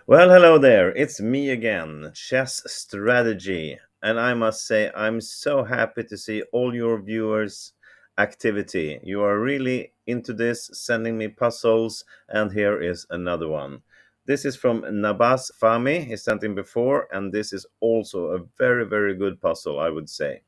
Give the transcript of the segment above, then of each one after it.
Well, hello there. It's me again, Chess Strategy. And I must say, I'm so happy to see all your viewers' activity. You are really into this, sending me puzzles, and here is another one. This is from Nabaz Fahmi. He sent in before, and this is also a very, very good puzzle, I would say.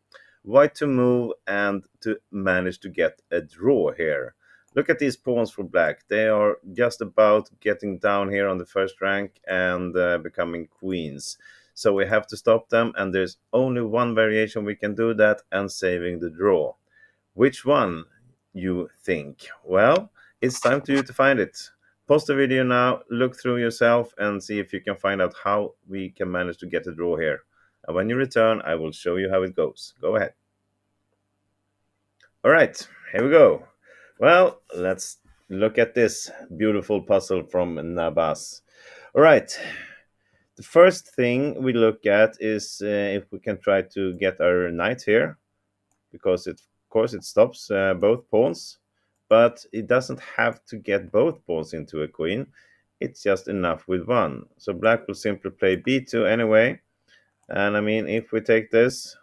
White to move and to manage to get a draw here. Look at these pawns for black. They are just about getting down here on the first rank and becoming queens. So we have to stop them, and there's only one variation we can do that and saving the draw. Which one you think? Well, it's time to you to find it. Pause the video now, look through yourself, and see if you can find out how we can manage to get a draw here. And when you return, I will show you how it goes. Go ahead. All right, here we go. Well, let's look at this beautiful puzzle from Nabas. All right, the first thing we look at is if we can try to get our knight here, because it, of course, it stops both pawns, but it doesn't have to get both pawns into a queen. It's just enough with one. So black will simply play b2 anyway. And I mean, if we take this,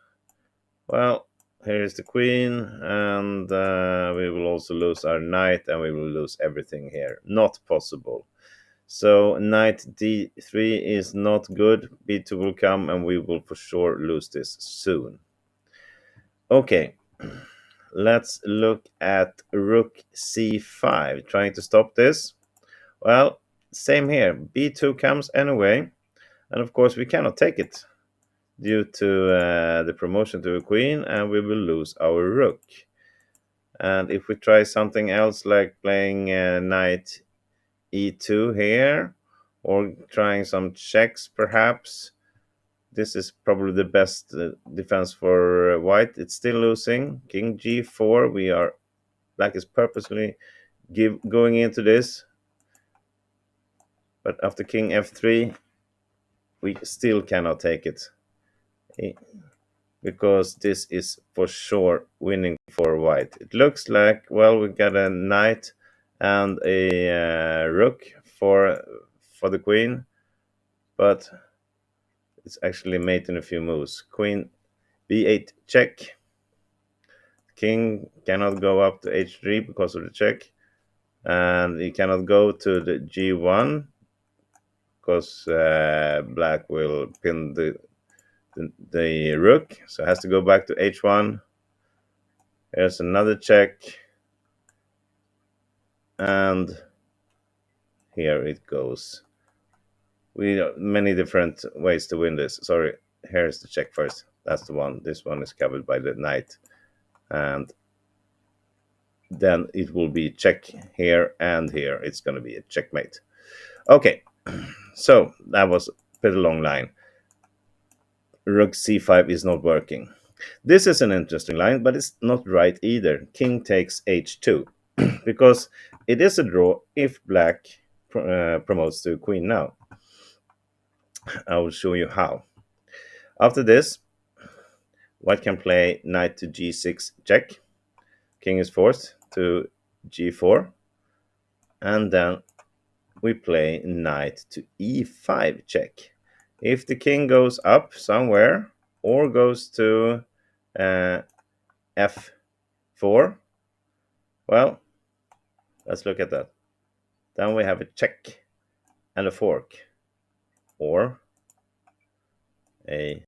well, here is the queen, and we will also lose our knight, and we will lose everything here. Not possible. So knight d3 is not good. b2 will come, and we will for sure lose this soon. Okay, let's look at rook c5, trying to stop this. Well, same here. b2 comes anyway, and of course we cannot take it due to the promotion to a queen, and we will lose our rook. And if we try something else like playing knight e2 here, or trying some checks perhaps, this is probably the best defense for white. It's still losing. King g4, black is purposely going into this, but after king f3 we still cannot take it, because this is for sure winning for white. It looks like, well, we got a knight and a rook for the queen, but it's actually mate in a few moves. Queen b8 check. King cannot go up to h3 because of the check, and he cannot go to the g1 because black will pin the rook, so it has to go back to h1. There's another check, and here it goes. We have many different ways to win this. Sorry, here's the check first. That's the one. This one is covered by the knight, and then it will be check here and here. It's going to be a checkmate. Okay, so that was a pretty long line. Rook c5 is not working. This is an interesting line, but it's not right either. King takes h2 because it is a draw if black promotes to queen now. I will show you how. After this, white can play knight to g6 check. King is forced to g4, and then we play knight to e5 check. If the king goes up somewhere or goes to f4, well, let's look at that. Then we have a check and a fork, or a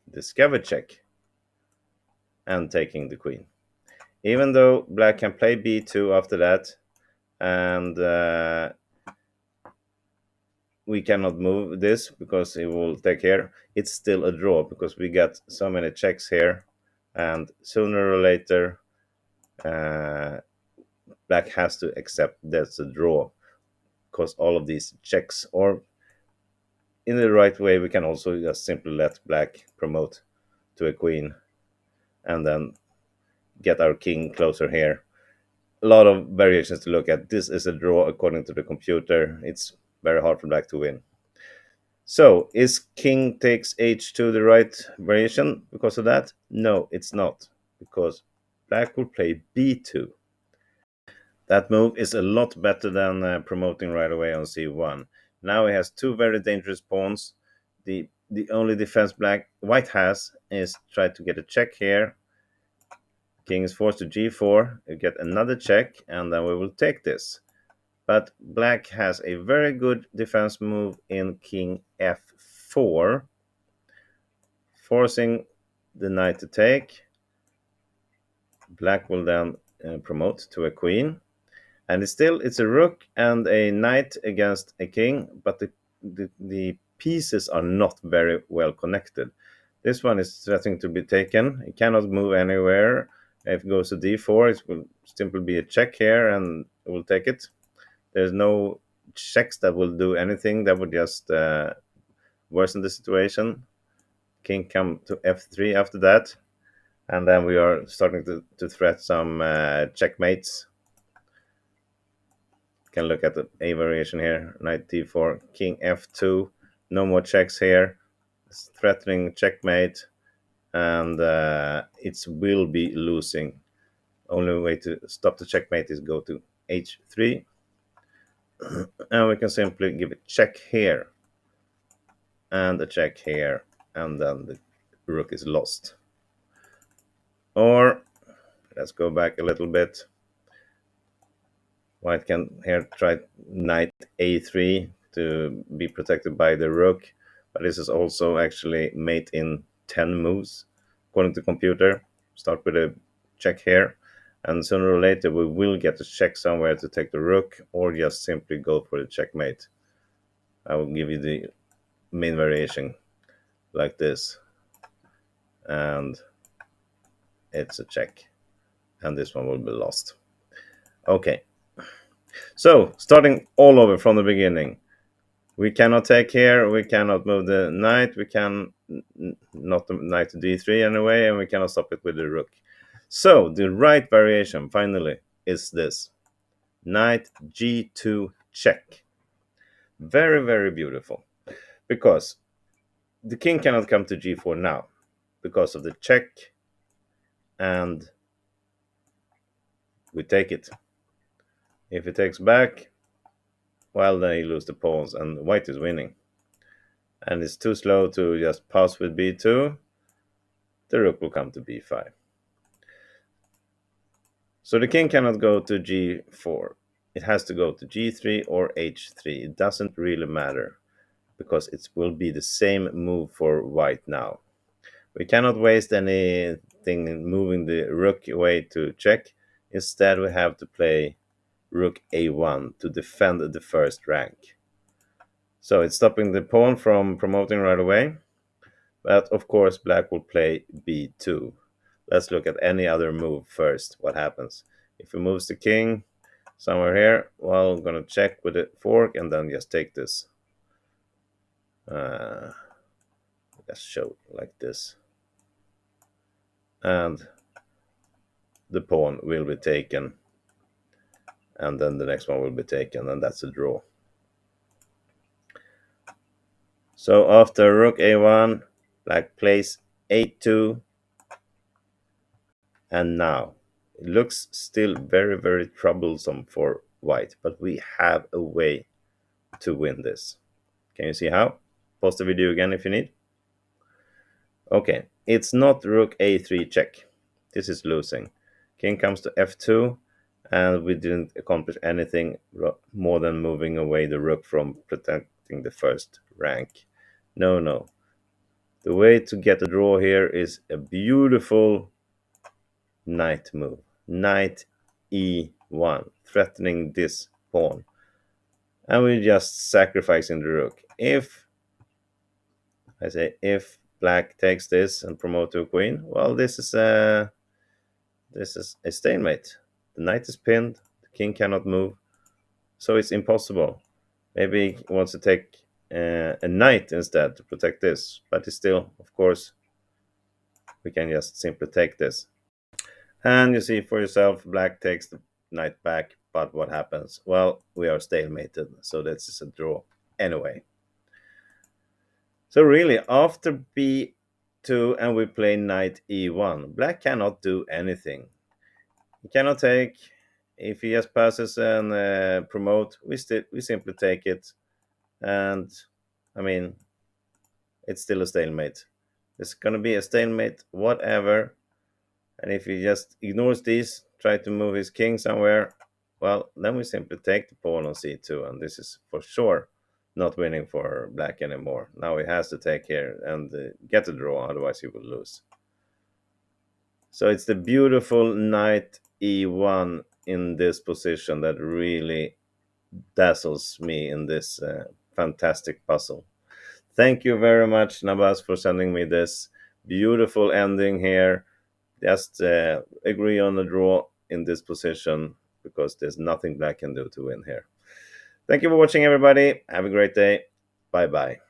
discover check and taking the queen. Even though black can play b2 after that, and we cannot move this because it will take here, it's still a draw because we got so many checks here, and sooner or later black has to accept that's a draw because all of these checks, or in the right way we can also just simply let black promote to a queen and then get our king closer here. A lot of variations to look at. This is a draw according to the computer. It's very hard for black to win. So is king takes h2 the right variation because of that? No, it's not, because black will play b2. That move is a lot better than promoting right away on c1, Now he has two very dangerous pawns. The only defense white has is try to get a check here. King is forced to g4. You get another check, and then we will take this. But black has a very good defense move in king f4, forcing the knight to take. Black will then promote to a queen. And it's a rook and a knight against a king, but the pieces are not very well connected. This one is threatening to be taken. It cannot move anywhere. If it goes to d4, it will simply be a check here, and it will take it. There's no checks that will do anything. That would just worsen the situation. King come to f3 after that, and then we are starting to threat some checkmates. Can look at the a variation here. Knight d4, king f2. No more checks here. It's threatening checkmate, and it will be losing. Only way to stop the checkmate is go to h3, and we can simply give a check here and a check here, and then the rook is lost. Or let's go back a little bit. White can here try knight a3 to be protected by the rook, but this is also actually mate in 10 moves according to computer. Start with a check here, and sooner or later we will get a check somewhere to take the rook, or just simply go for the checkmate. I will give you the main variation like this, and it's a check, and this one will be lost. Okay, so starting all over from the beginning. We cannot take here, we cannot move the knight, we can not the knight to d3 anyway, and we cannot stop it with the rook. So the right variation finally is this: knight g2 check. Very, very beautiful, because the king cannot come to g4 now because of the check, and we take it. If he takes back, well, then he loses the pawns and white is winning. And it's too slow to just pass with b2. The rook will come to b5. So the king cannot go to g4. It has to go to g3 or h3. It doesn't really matter, because it will be the same move for white now. We cannot waste anything moving the rook away to check. Instead, we have to play rook a1 to defend the first rank. So it's stopping the pawn from promoting right away. But of course, black will play b2. Let's look at any other move first. What happens? If he moves the king somewhere here, well, I'm going to check with the fork and then just take this. Let's show it like this. And the pawn will be taken. And then the next one will be taken, and that's a draw. So after rook a1, black plays a2. And now it looks still very, very troublesome for white, but we have a way to win this. Can you see how? Pause the video again if you need. Okay, it's not rook a3 check. This is losing. King comes to f2, and we didn't accomplish anything more than moving away the rook from protecting the first rank. No, no. The way to get a draw here is a beautiful knight move. Knight e1, threatening this pawn. And we're just sacrificing the rook. If black takes this and promote to a queen, well, this is a stalemate. The knight is pinned, the king cannot move, so it's impossible. Maybe he wants to take a knight instead to protect this, but it's still, of course, we can just simply take this. And you see for yourself, black takes the knight back, but what happens? Well, we are stalemated, so this is a draw anyway. So really, after b2 and we play knight e1, black cannot do anything. He cannot take. If he just passes and promote, we simply take it, And I mean, it's still a stalemate. It's gonna be a stalemate, whatever. And if he just ignores these, try to move his king somewhere, well, then we simply take the pawn on c2, and this is for sure not winning for black anymore. Now he has to take here and get a draw, otherwise he will lose. So it's the beautiful knight e1 in this position that really dazzles me in this fantastic puzzle. Thank you very much, Nabaz, for sending me this beautiful ending here. Just agree on a draw in this position because there's nothing black can do to win here. Thank you for watching, everybody. Have a great day. Bye bye.